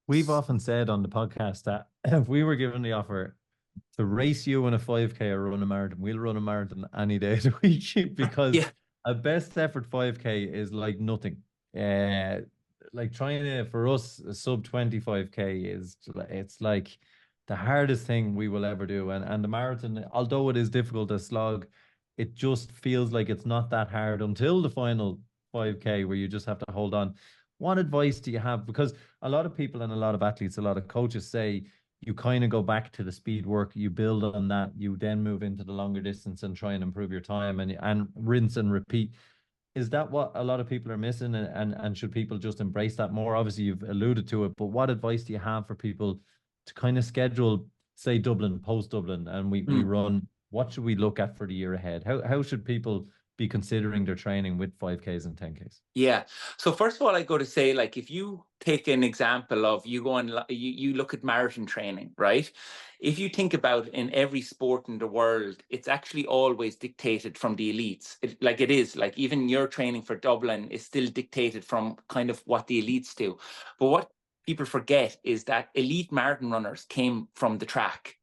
We've often said on the podcast that if we were given the offer to race you in a 5K or run a marathon, we'll run a marathon any day of the week because Yeah, a best effort 5K is like nothing. Uh, like trying to, for us, a sub 25K is, it's like the hardest thing we will ever do. And the marathon, although it is difficult to slog, it just feels like it's not that hard until the final 5K where you just have to hold on. What advice do you have? Because a lot of people and a lot of athletes, a lot of coaches say, you kind of go back to the speed work, you build on that, you then move into the longer distance and try and improve your time and rinse and repeat. Is that what a lot of people are missing? And should people just embrace that more? Obviously, you've alluded to it, but what advice do you have for people to kind of schedule, say Dublin, post Dublin, and we mm, run? What should we look at for the year ahead? How should people be considering their training with 5Ks and 10Ks? yeah. So first of all, I go to say, like, if you take an example of you go and you look at marathon training, right? If you think about in every sport in the world, it's actually always dictated from the elites. Like it is, like even your training for Dublin is still dictated from kind of what the elites do. But what people forget is that elite marathon runners came from the track,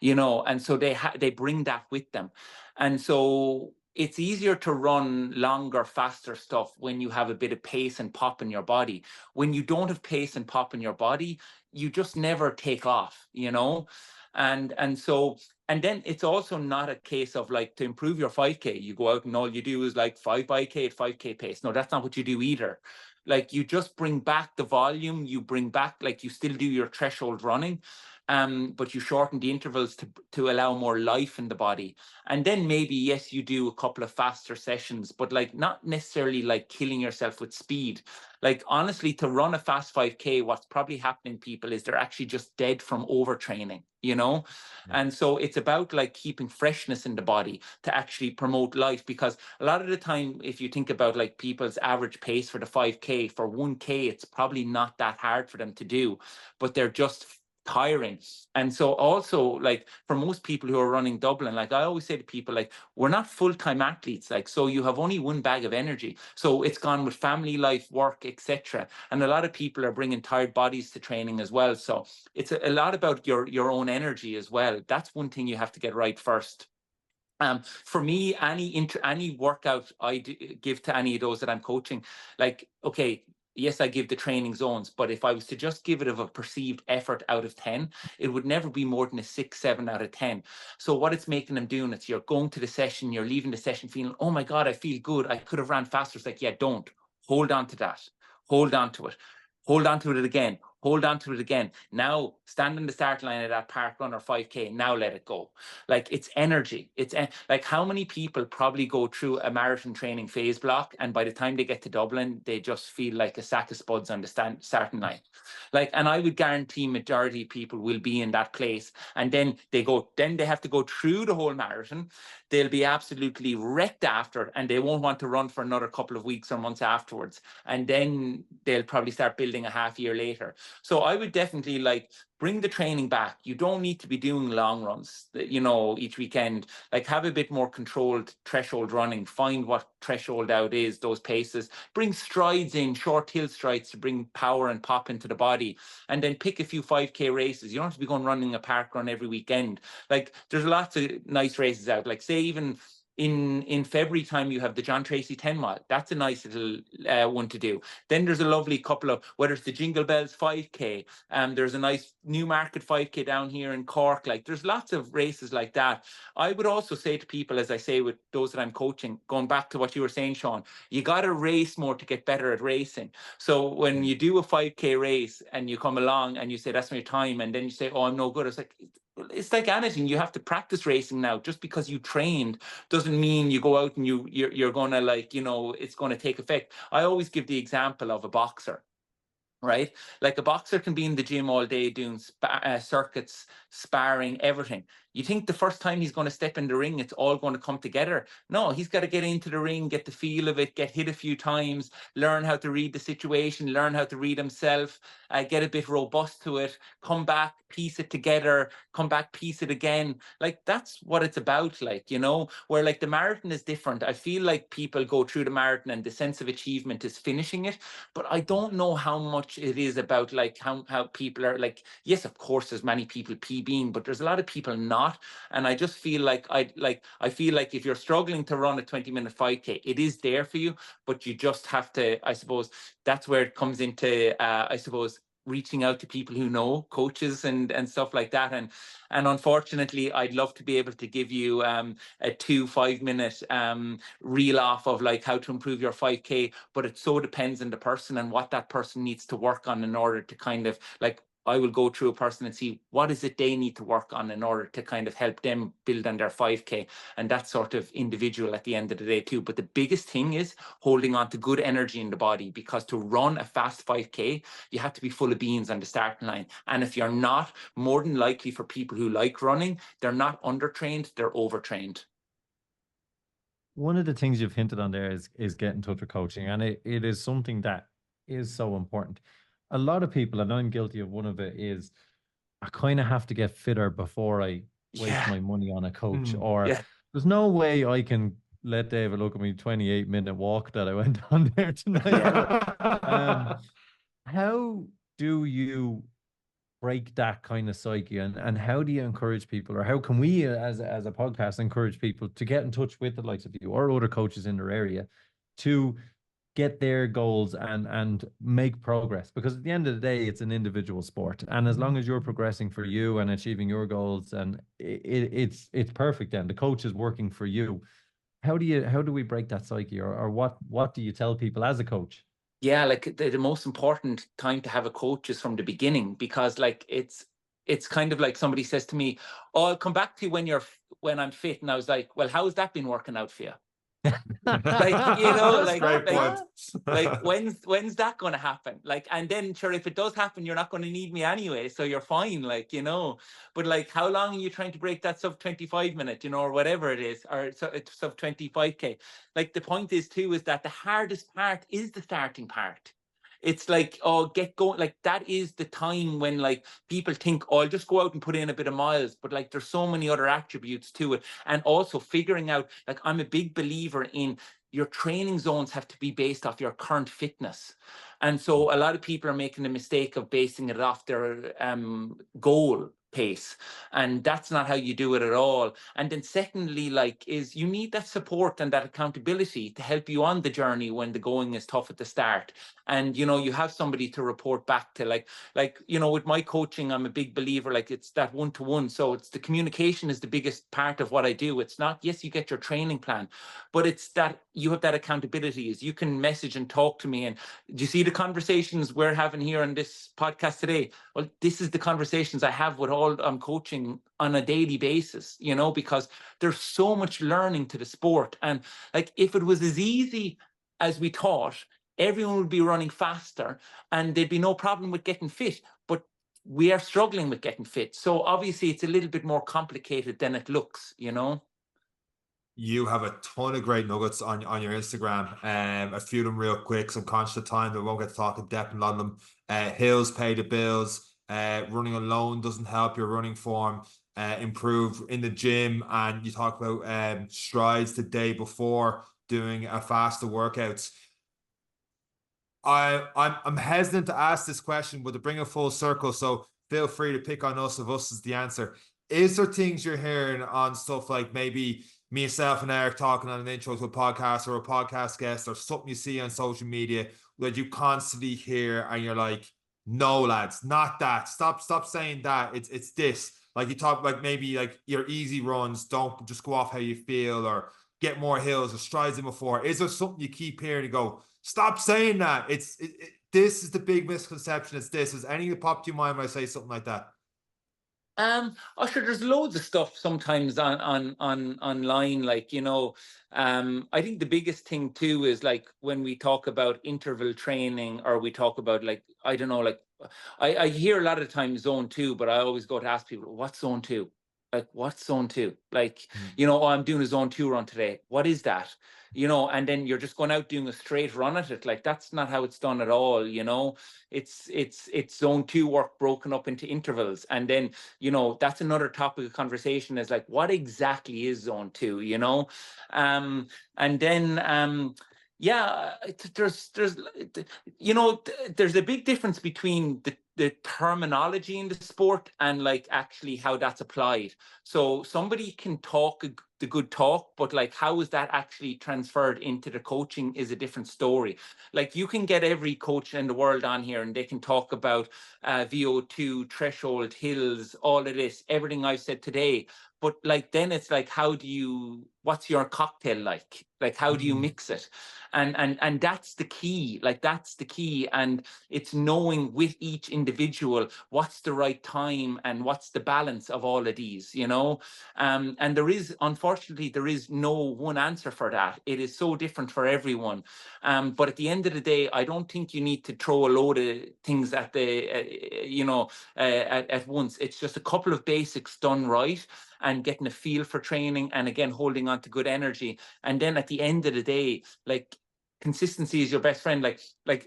and so they bring that with them. And so it's easier to run longer, faster stuff when you have a bit of pace and pop in your body. When you don't have pace and pop in your body, you just never take off. And then it's also not a case of like to improve your 5K, you go out and all you do is like 5 by K at 5K pace. No, that's not what you do either. Like you just bring back the volume, you bring back, like, you still do your threshold running, but you shorten the intervals to allow more life in the body. And then maybe, yes, you do a couple of faster sessions, but like not necessarily like killing yourself with speed. Like honestly, to run a fast 5K, what's probably happening, people, is they're actually just dead from overtraining. Yeah. And so it's about like keeping freshness in the body to actually promote life, because a lot of the time, if you think about like people's average pace for the 5K, for 1K, it's probably not that hard for them to do, but they're just tiring. And so also, like, for most people who are running Dublin, like I always say to people, like, we're not full-time athletes, like, so you have only one bag of energy, so it's gone with family life, work, etc. And a lot of people are bringing tired bodies to training as well, so it's a lot about your own energy as well. That's one thing you have to get right first. For me, any workout give to any of those that I'm coaching, like, okay, yes, I give the training zones, but if I was to just give it of a perceived effort out of 10, it would never be more than a 6, 7 out of 10. So what it's making them doing, it's you're going to the session, you're leaving the session feeling, oh my God, I feel good, I could have ran faster. It's like, yeah, don't. Hold on to that. Hold on to it. Hold on to it again. Hold on to it again. Now stand in the start line of that park run or 5K. Now let it go. Like, it's energy. Like, how many people probably go through a marathon training phase block, and by the time they get to Dublin, they just feel like a sack of spuds on the starting line. Like, and I would guarantee majority of people will be in that place. And then they have to go through the whole marathon. They'll be absolutely wrecked after, and they won't want to run for another couple of weeks or months afterwards. And then they'll probably start building a half year later. So I would definitely, like, bring the training back. You don't need to be doing long runs, each weekend. Like, have a bit more controlled threshold running. Find what threshold out is, those paces. Bring strides in, short hill strides to bring power and pop into the body. And then pick a few 5K races. You don't have to be going running a park run every weekend. Like, there's lots of nice races out. Like, say, even in February time, you have the John Tracy 10 mile. That's a nice little one to do. Then there's a lovely couple of, whether it's the Jingle Bells 5K, there's a nice Newmarket 5K down here in Cork. Like, there's lots of races like that. I would also say to people, as I say with those that I'm coaching, going back to what you were saying, Sean, you got to race more to get better at racing. So when you do a 5K race and you come along and you say, that's my time, and then you say, oh, I'm no good. It's like anything. You have to practice racing now. Just because you trained doesn't mean you go out and you're going to, like, it's going to take effect. I always give the example of a boxer, right? Like, a boxer can be in the gym all day doing circuits, sparring, everything. You think the first time he's going to step in the ring, it's all going to come together? No, he's got to get into the ring, get the feel of it, get hit a few times, learn how to read the situation, learn how to read himself, get a bit robust to it, come back, piece it together, come back, piece it again. Like, that's what it's about, like, you know, where like the marathon is different. I feel like people go through the marathon and the sense of achievement is finishing it, but I don't know how much it is about like how people are like, yes, of course, there's many people PBing, but there's a lot of people not. And I just feel like I feel like if you're struggling to run a 20-minute 5K, it is there for you, but you just have to, I suppose, that's where it comes into, I suppose, reaching out to people who know, coaches and stuff like that. And unfortunately, I'd love to be able to give you a 5-minute reel off of like how to improve your 5K, but it so depends on the person and what that person needs to work on in order to kind of like, I will go through a person and see what is it they need to work on in order to kind of help them build on their 5K. And that's sort of individual at the end of the day too. But the biggest thing is holding on to good energy in the body, because to run a fast 5K, you have to be full of beans on the starting line. And if you're not, more than likely for people who like running, they're not undertrained, they're overtrained. One of the things you've hinted on there is get in touch with coaching, and it is something that is so important. A lot of people, and I'm guilty of one of it, is I kind of have to get fitter before I waste my money on a coach, or there's no way I can let David look at me 28-minute walk that I went on there tonight. How do you break that kind of psyche, and how do you encourage people, or how can we as a podcast encourage people to get in touch with the likes of you or other coaches in their area to get their goals and make progress? Because at the end of the day, it's an individual sport, and as long as you're progressing for you and achieving your goals, and it's perfect, then the coach is working for you. How do we break that psyche, or what do you tell people as a coach? Yeah, like the most important time to have a coach is from the beginning, because like it's kind of like somebody says to me, "Oh, I'll come back to you when I'm fit," and I was like, "Well, how's that been working out for you?" Like, you know, like when's that going to happen? Like, and then sure, if it does happen, you're not going to need me anyway, so you're fine, like, you know. But like, how long are you trying to break that sub 25 minute, you know, or whatever it is, or sub 25K? Like, the point is too, is that the hardest part is the starting part. It's like, oh, get going. Like, that is the time when like people think, oh, I'll just go out and put in a bit of miles. But like, there's so many other attributes to it. And also figuring out, like, I'm a big believer in your training zones have to be based off your current fitness. And so a lot of people are making the mistake of basing it off their goal pace, and that's not how you do it at all. And then secondly, like, is you need that support and that accountability to help you on the journey when the going is tough at the start. And you know, you have somebody to report back to, like you know, with my coaching, I'm a big believer, like, it's that one-to-one. So it's the communication is the biggest part of what I do. It's not, yes, you get your training plan, but it's that you have that accountability, is you can message and talk to me. And do you see the conversations we're having here on this podcast today? Well, this is the conversations I have with all I'm coaching on a daily basis, you know, because there's so much learning to the sport. And like, if it was as easy as we thought, everyone would be running faster and there'd be no problem with getting fit. But we are struggling with getting fit. So obviously it's a little bit more complicated than it looks, you know. You have a ton of great nuggets on your Instagram. A few of them real quick. So I'm conscious of time, but we won't get to talk in depth on them. Hills pay the bills. Running alone doesn't help your running form improve in the gym. And you talk about strides the day before doing a faster workouts. I'm hesitant to ask this question, but to bring it full circle, so feel free to pick on us if us is the answer. Is there things you're hearing on stuff like maybe myself and Eric talking on an intro to a podcast, or a podcast guest, or something you see on social media that you constantly hear and you're like, no, lads, not that. Stop saying that. It's this. Like, you talk like maybe like your easy runs, don't just go off how you feel, or get more hills or strides in before. Is there something you keep hearing and go, stop saying that? This is the big misconception. It's this. Is anything that popped to your mind when I say something like that? Oh, sure, there's loads of stuff sometimes on online, like, you know. I think the biggest thing too is like when we talk about interval training, or we talk about, like, I don't know, like, I hear a lot of times zone 2, but I always go to ask people, what's zone 2? Like, what's zone 2? Like, you know, oh, I'm doing a zone 2 run today. What is that? You know, and then you're just going out doing a straight run at it. Like, that's not how it's done at all. You know, it's zone 2 work broken up into intervals. And then, you know, that's another topic of conversation, is like, what exactly is zone 2, you know? And then, yeah, there's you know, there's a big difference between the terminology in the sport and like actually how that's applied. So somebody can talk the good talk, but like, how is that actually transferred into the coaching is a different story. Like, you can get every coach in the world on here and they can talk about VO2, threshold, hills, all of this, everything I've said today. But like, then it's like, what's your cocktail like? Like, how do you mix it? And that's the key. Like, that's the key. And it's knowing with each individual what's the right time and what's the balance of all of these, you know. And unfortunately, there is no one answer for that. It is so different for everyone. But at the end of the day, I don't think you need to throw a load of things at at once. It's just a couple of basics done right, and getting a feel for training, and again, holding on to good energy. And then at the end of the day, like, consistency is your best friend. Like,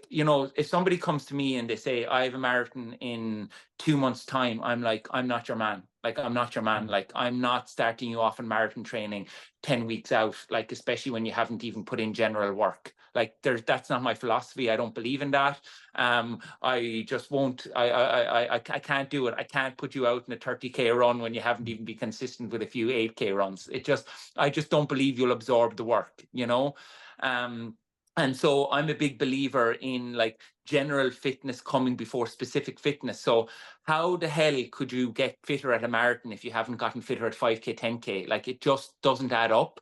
you know, if somebody comes to me and they say, I have a marathon in 2 months' time, I'm like, I'm not your man. Like, I'm not your man. Like, I'm not starting you off in marathon training 10 weeks out, like, especially when you haven't even put in general work. Like, that's not my philosophy. I don't believe in that. I just won't. I can't do it. I can't put you out in a 30K run when you haven't even been consistent with a few 8K runs. I just don't believe you'll absorb the work, you know. And so I'm a big believer in like general fitness coming before specific fitness. So how the hell could you get fitter at a marathon if you haven't gotten fitter at 5K, 10K? Like, it just doesn't add up.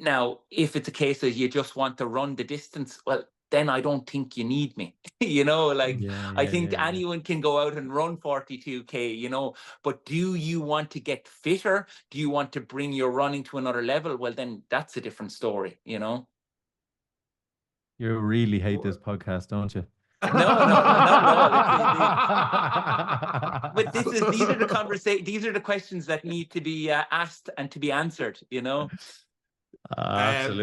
Now, if it's a case of you just want to run the distance, well, then I don't think you need me. You know, like, I think anyone can go out and run 42K, you know, but do you want to get fitter? Do you want to bring your running to another level? Well, then that's a different story, you know. You really hate this podcast, don't you? No, not at all. But these are the questions that need to be asked and to be answered, you know. Absolutely.